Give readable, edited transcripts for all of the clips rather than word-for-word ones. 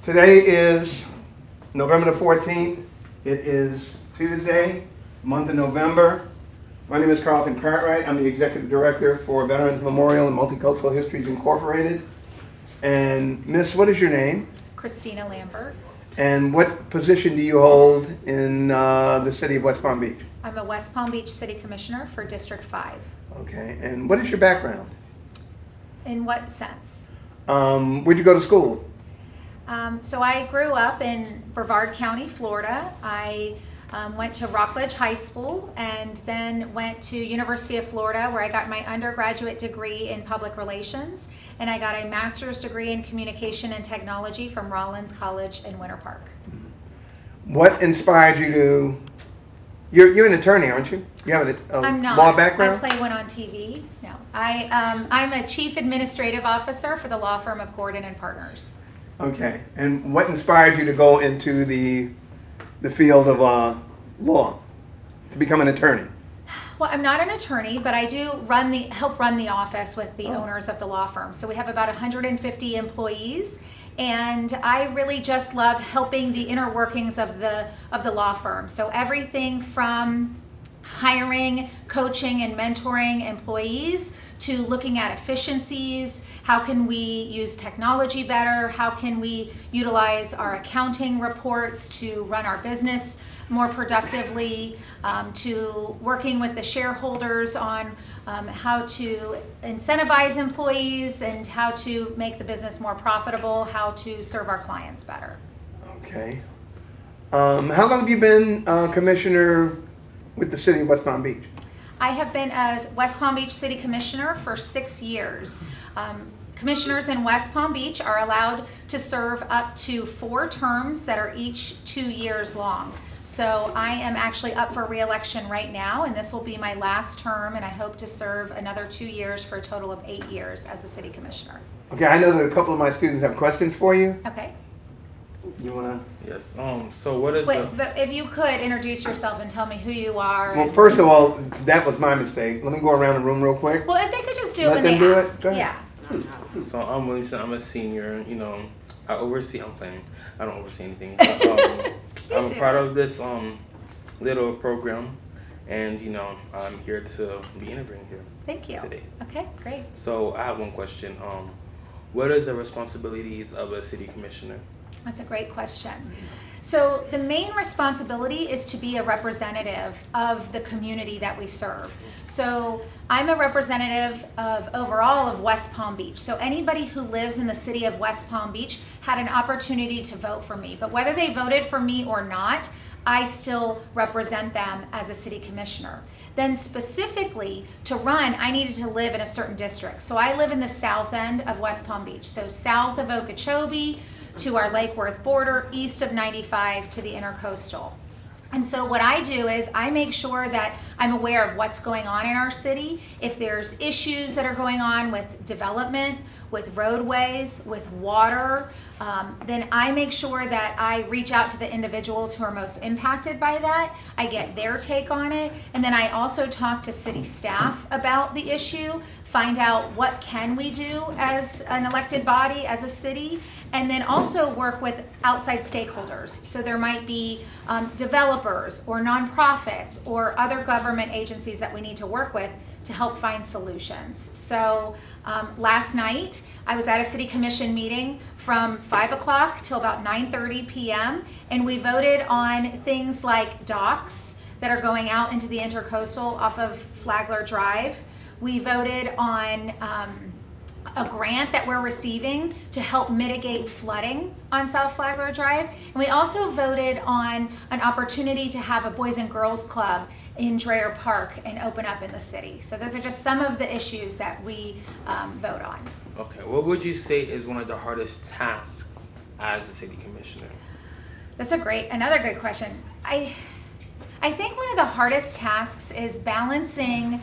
Today is November the 14th. It is Tuesday, month of November. My name is Carlton Cartwright. I'm the Executive Director for Veterans Memorial and Multicultural Histories Incorporated. And Miss, what is your name? Christina Lambert. And what position do you hold in the city of West Palm Beach? I'm a West Palm Beach City Commissioner for District 5. Okay, and what is your background? In what sense? Where'd you go to school? So I grew up in Brevard County, Florida. I went to Rockledge High School and then went to University of Florida, where I got my undergraduate degree in public relations, and I got a master's degree in communication and technology from Rollins College in Winter Park. What inspired you to... You're an attorney, aren't you? You have I'm not. Law background? I play one on TV. No, I'm a chief administrative officer for the law firm of Gordon and Partners. Okay, and what inspired you to go into the field of law, to become an attorney? Well, I'm not an attorney, but I do help run the office with the owners of the law firm. So we have about 150 employees, and I really just love helping the inner workings of the law firm. So everything from hiring, coaching, and mentoring employees to looking at efficiencies. How can we use technology better? How can we utilize our accounting reports to run our business more productively, to working with the shareholders on how to incentivize employees and how to make the business more profitable, how to serve our clients better. Okay. How long have you been commissioner with the city of West Palm Beach? I have been a West Palm Beach City Commissioner for 6 years. Commissioners in West Palm Beach are allowed to serve up to 4 terms that are each 2 years long. So I am actually up for re-election right now, and this will be my last term, and I hope to serve another 2 years for a total of 8 years as a city commissioner. Okay, I know that a couple of my students have questions for you. Okay. You wanna? Yes. So what is Wait, but if you could introduce yourself and tell me who you are. Well, first of all, that was my mistake. Let me go around the room real quick. Well, if they could just do it Let when them they do it? ask. Go ahead. Yeah. So I'm Williamson. I'm a senior. You know, I oversee. I'm playing. I don't oversee anything. I'm a part of this little program, and you know, I'm here to be interviewing here. Thank you. Today. Okay, great. So I have one question. What is the responsibilities of a city commissioner? That's a great question. So the main responsibility is to be a representative of the community that we serve. So I'm a representative of overall of West Palm Beach. So anybody who lives in the city of West Palm Beach had an opportunity to vote for me. But whether they voted for me or not, I still represent them as a city commissioner. Then specifically to run, I needed to live in a certain district. So I live in the south end of West Palm Beach. So south of Okeechobee to our Lake Worth border, east of 95 to the intercoastal. And so what I do is I make sure that I'm aware of what's going on in our city. If there's issues that are going on with development, with roadways, with water, then I make sure that I reach out to the individuals who are most impacted by that. I get their take on it. And then I also talk to city staff about the issue, find out what can we do as an elected body, as a city, and then also work with outside stakeholders. So there might be developers or nonprofits or other government agencies that we need to work with to help find solutions. So last night I was at a city commission meeting from 5 o'clock till about 9:30 p.m. and we voted on things like docks that are going out into the intercoastal off of Flagler Drive. We voted on a grant that we're receiving to help mitigate flooding on South Flagler Drive. And we also voted on an opportunity to have a Boys and Girls Club in Dreher Park and open up in the city. So those are just some of the issues that we vote on. Okay. What would you say is one of the hardest tasks as a city commissioner? That's another good question. I think one of the hardest tasks is balancing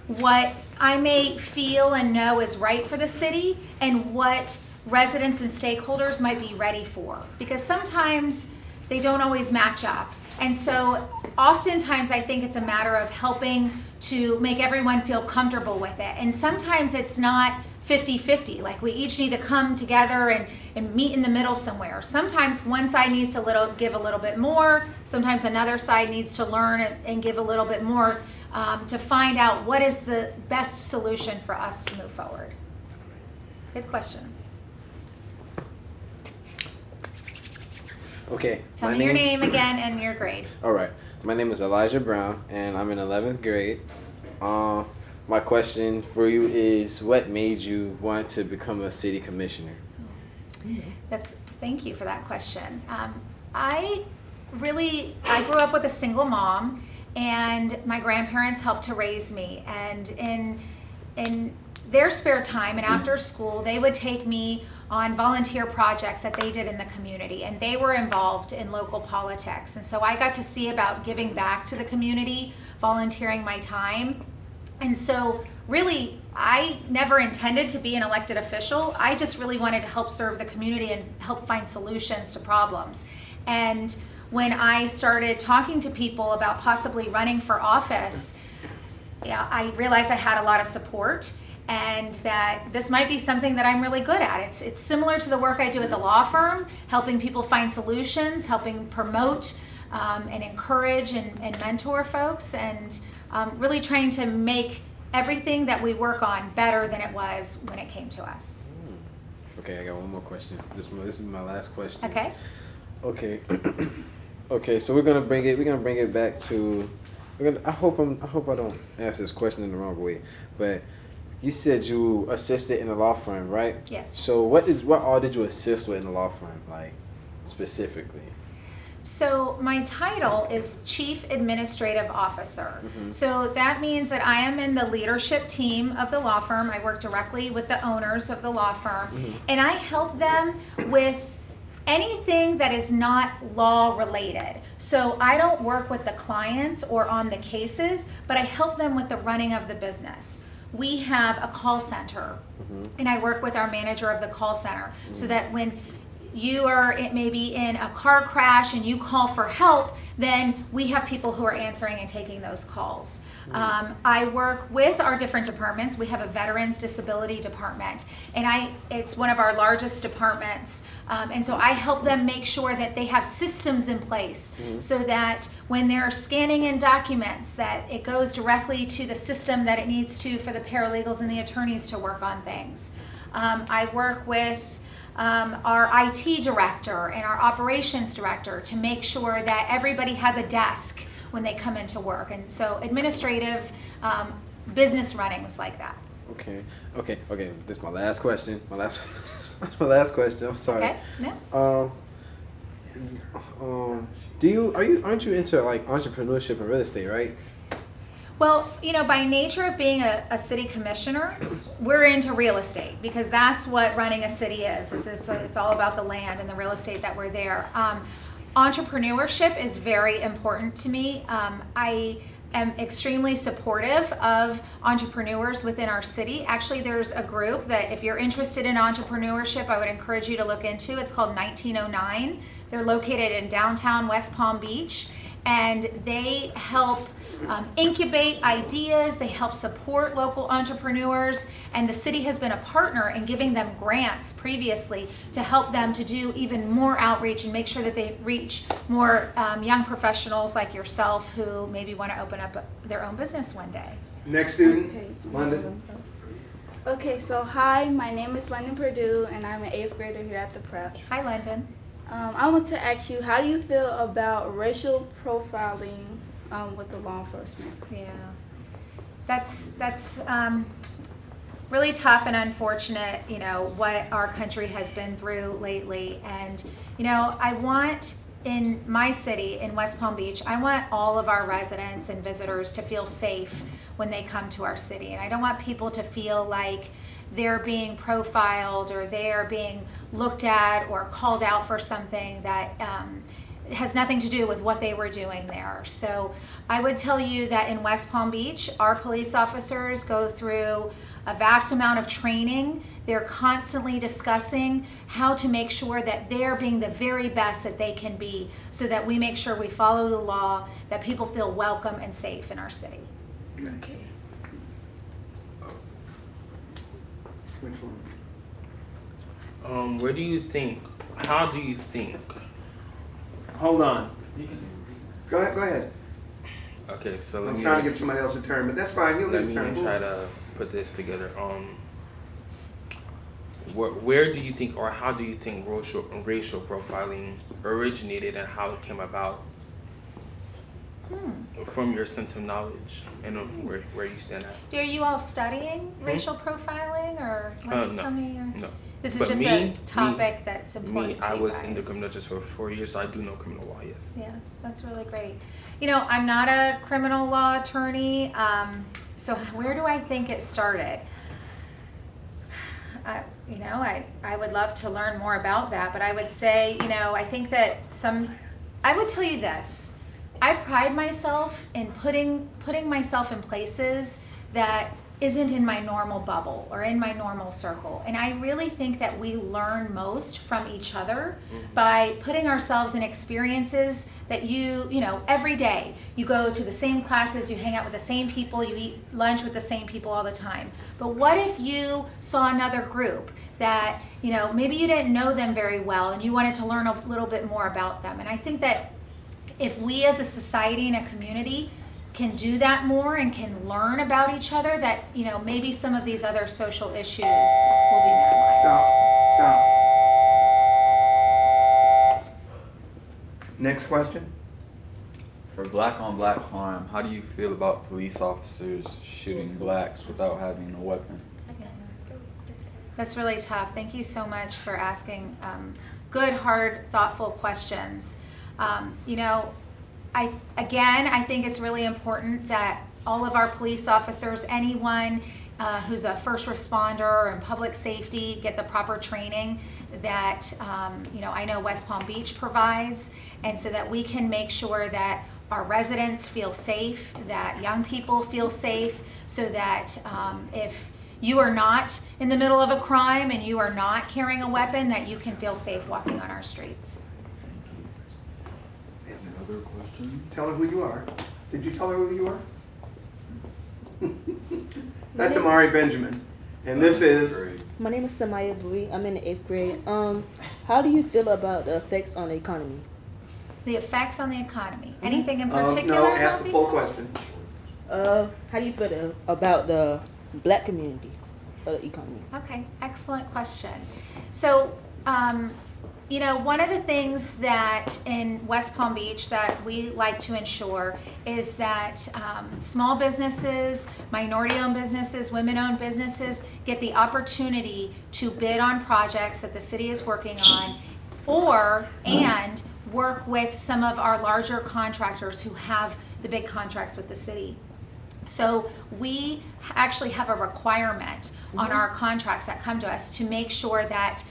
what I may feel and know is right for the city and what residents and stakeholders might be ready for, because sometimes they don't always match up. And so oftentimes I think it's a matter of helping to make everyone feel comfortable with it. And sometimes it's not 50-50. Like we each need to come together and meet in the middle somewhere. Sometimes one side needs to give a little bit more. Sometimes another side needs to learn and give a little bit more to find out what is the best solution for us to move forward. Good questions. Okay. Tell me your name again and your grade. All right. My name is Elijah Brown, and I'm in 11th grade. My question for you is, what made you want to become a city commissioner? Thank you for that question. I grew up with a single mom, and my grandparents helped to raise me. And in their spare time and after school, they would take me on volunteer projects that they did in the community, and they were involved in local politics. And so I got to see about giving back to the community, volunteering my time. And so really, I never intended to be an elected official. I just really wanted to help serve the community and help find solutions to problems. And when I started talking to people about possibly running for office, I realized I had a lot of support, and that this might be something that I'm really good at. It's similar to the work I do at the law firm, helping people find solutions, helping promote and encourage and mentor folks, and really trying to make everything that we work on better than it was when it came to us. Okay, I got one more question. This is my last question. Okay. Okay. Okay, so we're gonna bring it back to. I hope I don't ask this question in the wrong way, but you said you assisted in a law firm, right? Yes. So what all did you assist with in the law firm, like specifically? So my title is Chief Administrative Officer. Mm-hmm. So that means that I am in the leadership team of the law firm. I work directly with the owners of the law firm, mm-hmm. and I help them with anything that is not law related. So I don't work with the clients or on the cases, but I help them with the running of the business. We have a call center, mm-hmm. and I work with our manager of the call center, mm-hmm. so that when you are maybe in a car crash and you call for help, then we have people who are answering and taking those calls. I work with our different departments. We have a Veterans Disability Department, and it's one of our largest departments. And so I help them make sure that they have systems in place, mm-hmm. so that when they're scanning in documents, that it goes directly to the system that it needs to for the paralegals and the attorneys to work on things. I work with our IT director and our operations director to make sure that everybody has a desk when they come into work. And so administrative business running is like that. Okay. This is my last question. That's my last question. I'm sorry. Okay. No. Aren't you into like entrepreneurship and real estate, right? Well, by nature of being a city commissioner, we're into real estate, because that's what running a city is it's all about the land and the real estate that we're there. Entrepreneurship is very important to me. I am extremely supportive of entrepreneurs within our city. Actually, there's a group that if you're interested in entrepreneurship, I would encourage you to look into. It's called 1909. They're located in downtown West Palm Beach, and they help incubate ideas. They help support local entrepreneurs, and the city has been a partner in giving them grants previously to help them to do even more outreach and make sure that they reach more young professionals like yourself who maybe want to open up their own business one day. Next student, Okay. London. Okay, so hi, my name is London Purdue, and I'm an 8th grader here at the Prep. Hi, London. I want to ask you, how do you feel about racial profiling with the law enforcement? Yeah, that's really tough and unfortunate, what our country has been through lately. And, I want, in my city, in West Palm Beach, I want all of our residents and visitors to feel safe when they come to our city. And I don't want people to feel like they're being profiled or they're being looked at or called out for something that has nothing to do with what they were doing there. So I would tell you that in West Palm Beach, our police officers go through a vast amount of training. They're constantly discussing how to make sure that they're being the very best that they can be, so that we make sure we follow the law, that people feel welcome and safe in our city. Okay. Which one? Where do you think? How do you think? Hold on. Go ahead. Okay, so I'm trying to give somebody else a turn, but that's fine. He'll get let his me turn. try to put this together. Where do you think, or how do you think racial profiling originated and how it came about? From your sense of knowledge and where you stand at. Are you all studying racial profiling, or No. tell me your... No. This is But just a topic that's important to I you was guys. in the criminal justice for 4 years, so I do know criminal law, yes. Yes, that's really great. You know, I'm not a criminal law attorney, so where do I think it started? I would love to learn more about that, but I would say, I think that I would tell you this. I pride myself in putting myself in places that isn't in my normal bubble or in my normal circle. And I really think that we learn most from each other by putting ourselves in experiences that every day you go to the same classes, you hang out with the same people, you eat lunch with the same people all the time. But what if you saw another group that, maybe you didn't know them very well and you wanted to learn a little bit more about them? And I think that if we as a society and a community can do that more and can learn about each other, that maybe some of these other social issues will be minimized. Stop. Next question. For black on black crime, how do you feel about police officers shooting blacks without having a weapon? That's really tough. Thank you so much for asking good, hard, thoughtful questions. I think it's really important that all of our police officers, anyone who's a first responder or in public safety, get the proper training that I know West Palm Beach provides, and so that we can make sure that our residents feel safe, that young people feel safe, so that if you are not in the middle of a crime and you are not carrying a weapon, that you can feel safe walking on our streets. Another question? Tell her who you are. Did you tell her who you are? That's Amari Benjamin. And this is... Great. My name is Samaya Bui. I'm in the 8th grade. How do you feel about the effects on the economy? The effects on the economy. Anything in No, particular? ask the full question. How do you feel about the black community or the economy? Okay, excellent question. So, one of the things that in West Palm Beach that we like to ensure is that small businesses, minority-owned businesses, women-owned businesses get the opportunity to bid on projects that the city is working on, and work with some of our larger contractors who have the big contracts with the city. So we actually have a requirement on our contracts that come to us to make sure that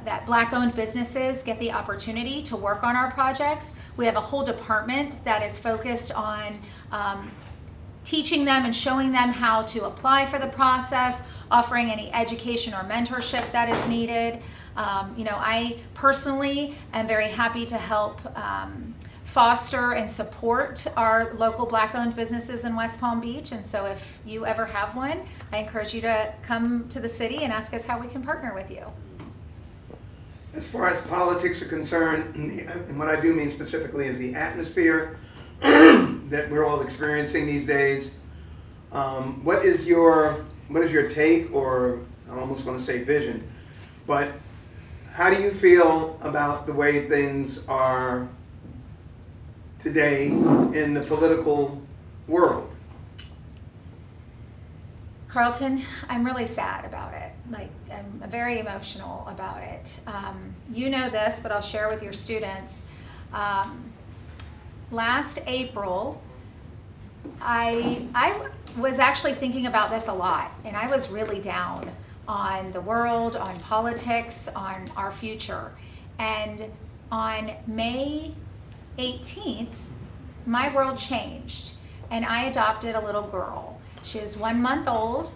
that black-owned businesses get the opportunity to work on our projects. We have a whole department that is focused on teaching them and showing them how to apply for the process, offering any education or mentorship that is needed. I personally am very happy to help foster and support our local black-owned businesses in West Palm Beach. And so if you ever have one, I encourage you to come to the city and ask us how we can partner with you. As far as politics are concerned, and what I do mean specifically is the atmosphere that we're all experiencing these days. What is your take, or I almost want to say vision, but how do you feel about the way things are today in the political world? Carlton, I'm really sad about it. I'm very emotional about it. You know this, but I'll share with your students. Last April, I was actually thinking about this a lot, and I was really down on the world, on politics, on our future. And on May 18th, my world changed, and I adopted a little girl. She is 1 month old,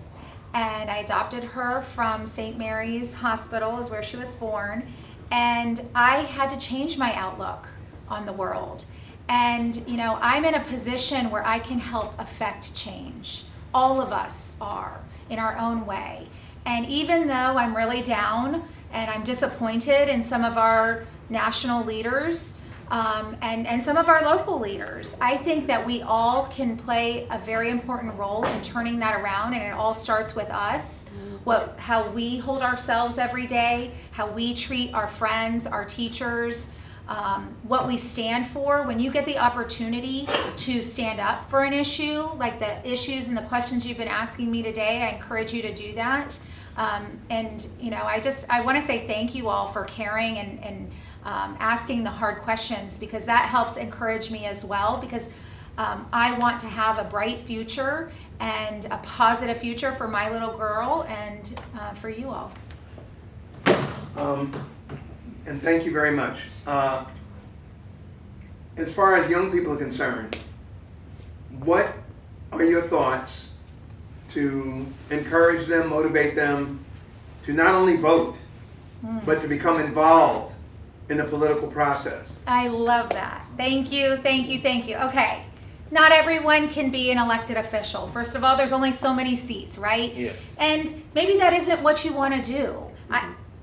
and I adopted her from St. Mary's Hospital, is where she was born, and I had to change my outlook on the world. And I'm in a position where I can help affect change. All of us are. in our own way. And even though I'm really down and I'm disappointed in some of our national leaders and some of our local leaders, I think that we all can play a very important role in turning that around, and it all starts with us. How we hold ourselves every day, how we treat our friends, our teachers, what we stand for. When you get the opportunity to stand up for an issue, like the issues and the questions you've been asking me today, I encourage you to do that. And you know, I want to say thank you all for caring and asking the hard questions, because that helps encourage me as well, because I want to have a bright future and a positive future for my little girl and for you all. And thank you very much. As far as young people are concerned, what are your thoughts to encourage them, motivate them to not only vote, but to become involved in the political process? I love that. Thank you, thank you, thank you. Okay, not everyone can be an elected official. First of all, there's only so many seats, right? Yes. And maybe that isn't what you want to do.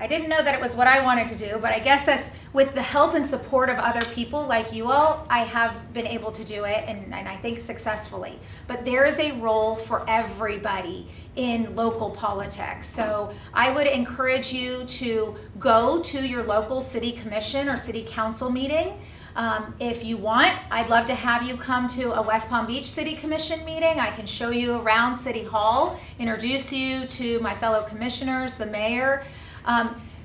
I didn't know that it was what I wanted to do, but I guess that's with the help and support of other people like you all, I have been able to do it, and I think successfully. But there is a role for everybody in local politics. So I would encourage you to go to your local city commission or city council meeting. If you want, I'd love to have you come to a West Palm Beach City Commission meeting. I can show you around City Hall, introduce you to my fellow commissioners, the mayor.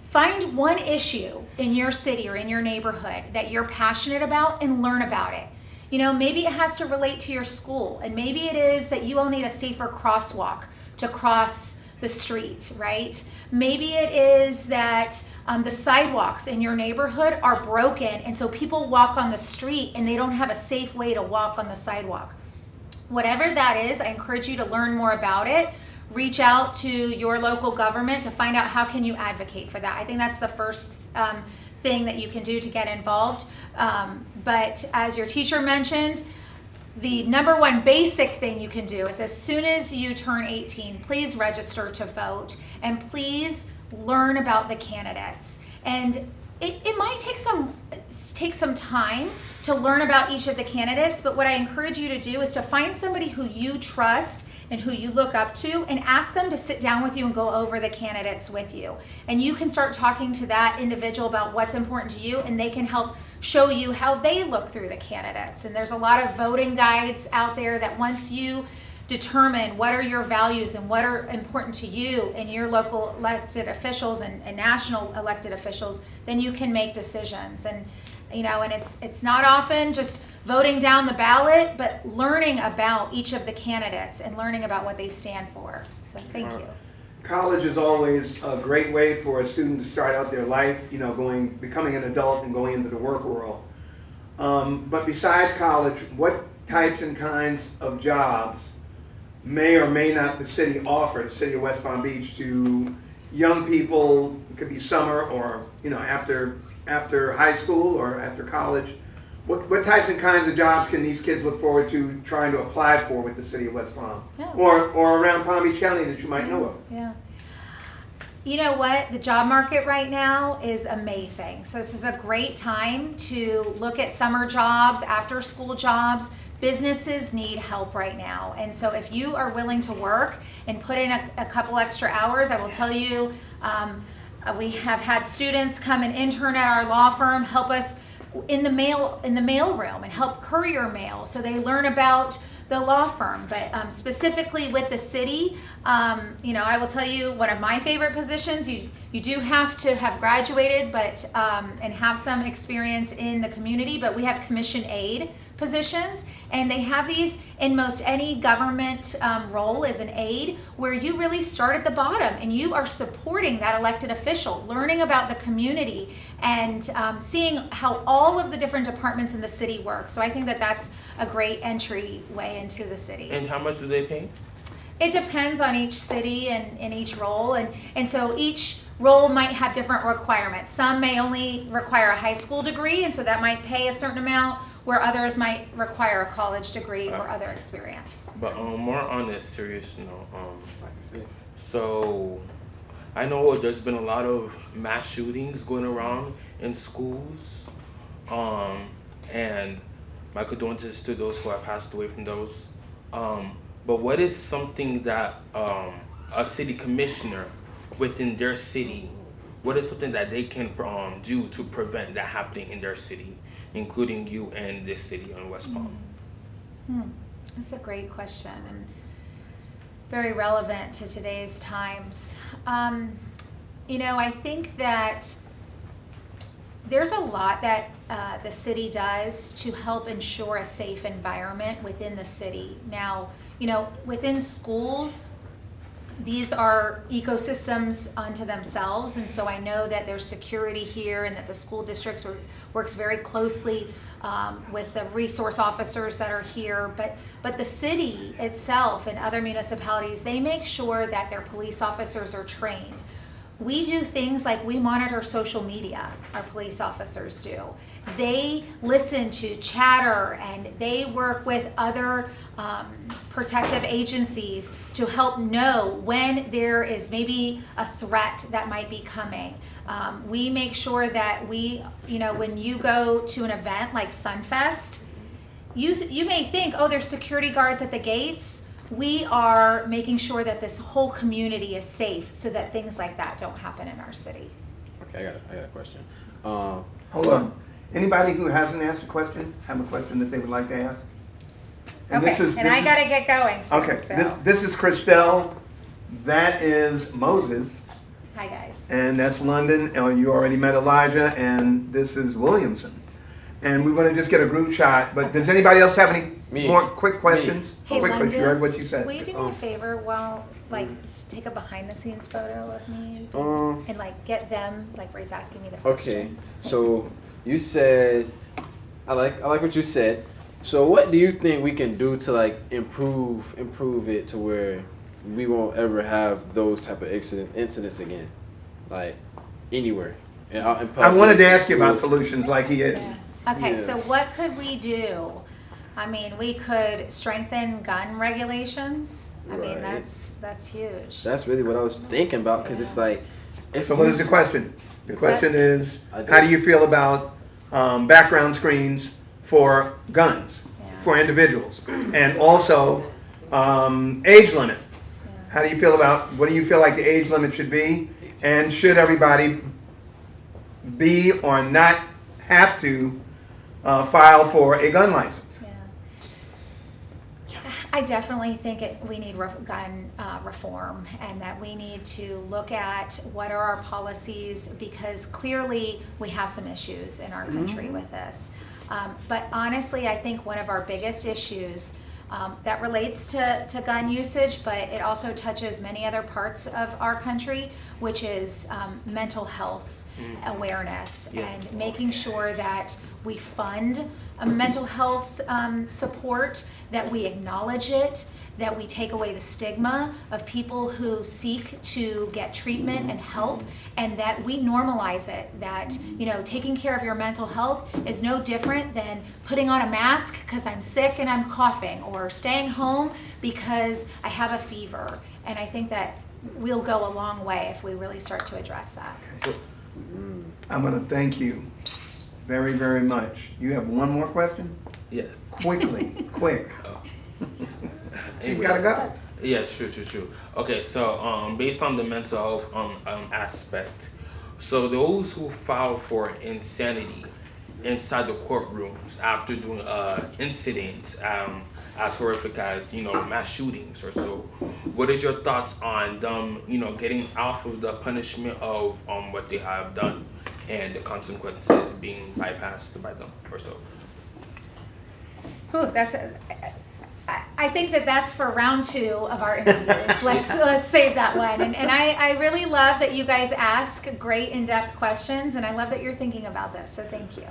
Find one issue in your city or in your neighborhood that you're passionate about and learn about it. You know, maybe it has to relate to your school, and maybe it is that you all need a safer crosswalk to cross the street, right? Maybe it is that the sidewalks in your neighborhood are broken, and so people walk on the street and they don't have a safe way to walk on the sidewalk. Whatever that is, I encourage you to learn more about it. Reach out to your local government to find out how can you advocate for that. I think that's the first thing that you can do to get involved. But as your teacher mentioned, the number one basic thing you can do is as soon as you turn 18, please register to vote, and please learn about the candidates. And it might take some time to learn about each of the candidates, but what I encourage you to do is to find somebody who you trust and who you look up to, and ask them to sit down with you and go over the candidates with you. And you can start talking to that individual about what's important to you, and they can help show you how they look through the candidates. And there's a lot of voting guides out there that once you determine what are your values and what are important to you and your local elected officials and national elected officials, then you can make decisions. And you know, and it's not often just voting down the ballot, but learning about each of the candidates and learning about what they stand for. So thank you. College is always a great way for a student to start out their life, you know, becoming an adult and going into the work world. But besides college, what types and kinds of jobs may or may not the city offer, the city of West Palm Beach, to young people? It could be summer or, you know, after high school or after college. What types and kinds of jobs can these kids look forward to trying to apply for with the city of West Palm? Yeah. Or around Palm Beach County that you might know of? Yeah. You know what? The job market right now is amazing. So this is a great time to look at summer jobs, after school jobs. Businesses need help right now. And so if you are willing to work and put in a couple extra hours, I will tell you, we have had students come and intern at our law firm, help us in the mail room and help courier mail, so they learn about the law firm. But specifically with the city, you know, I will tell you one of my favorite positions. You do have to have graduated, but and have some experience in the community. But we have commission aid positions, and they have these in most any government role as an aide, where you really start at the bottom and you are supporting that elected official, learning about the community and seeing how all of the different departments in the city work. So I think that that's a great entry way into the city. And how much do they pay? It depends on each city and each role, and so each role might have different requirements. Some may only require a high school degree, and so that might pay a certain amount, where others might require a college degree or other experience. But more on a serious note, so I know there's been a lot of mass shootings going around in schools, and my condolences to those who have passed away from those. But what is something that a city commissioner within their city, what is something that they can do to prevent that happening in their city, including you and this city on West Palm? That's a great question and very relevant to today's times. I think that there's a lot that the city does to help ensure a safe environment within the city. Now, within schools, these are ecosystems unto themselves, and so I know that there's security here and that the school districts works very closely with the resource officers that are here, but the city itself and other municipalities, they make sure that their police officers are trained. We do things like we monitor social media, our police officers do. They listen to chatter and they work with other protective agencies to help know when there is maybe a threat that might be coming. We make sure that when you go to an event like Sunfest, you may think, oh, there's security guards at the gates. We are making sure that this whole community is safe so that things like that don't happen in our city. Okay, I got a question. Hold on. Anybody who hasn't asked a question, have a question that they would like to ask? I gotta get going soon. Okay, So. this is Christelle. That is Moses. Hi, guys. And that's London. You already met Elijah. And this is Williamson. And we want to just get a group shot. But does anybody else have any more quick questions? Hey, Quick, London, you heard what you said. will you do me a favor to take a behind-the-scenes photo of me and get them Ray's asking me the question. Okay, so you said I like what you said. So what do you think we can do to improve it to where we won't ever have those type of incidents again, anywhere? Out in public, I wanted to ask you about solutions like he is. Yeah. Okay, Yeah. so what could we do? I mean, we could strengthen gun regulations. I mean, Right. that's huge. That's really what I was thinking about, because it's like. So what is the question? The question is, I do. how do you feel about background screens for guns, for individuals? And also, age limit. How do you feel what do you feel like the age limit should be? And should everybody be or not have to file for a gun license? I definitely think we need gun reform, and that we need to look at what are our policies, because clearly we have some issues in our country with this. But honestly, I think one of our biggest issues that relates to gun usage, but it also touches many other parts of our country, which is mental health awareness and making sure that we fund mental health support, that we acknowledge it, that we take away the stigma of people who seek to get treatment and help, and that we normalize it, that taking care of your mental health is no different than putting on a mask because I'm sick and I'm coughing, or staying home because I have a fever. And I think that we'll go a long way if we really start to address that. I'm going to thank you very, very much. You have one more question? Yes. Quickly, quick. Oh. She's got to go. Yeah, true. Okay, so based on the mental health aspect, so those who file for insanity inside the courtrooms after doing incidents as horrific as mass shootings or so, what is your thoughts on them getting off of the punishment of what they have done and the consequences being bypassed by them or so? Ooh, I think that's for round 2 of our interviews. Let's save that one. And I really love that you guys ask great in-depth questions, and I love that you're thinking about this, so thank you.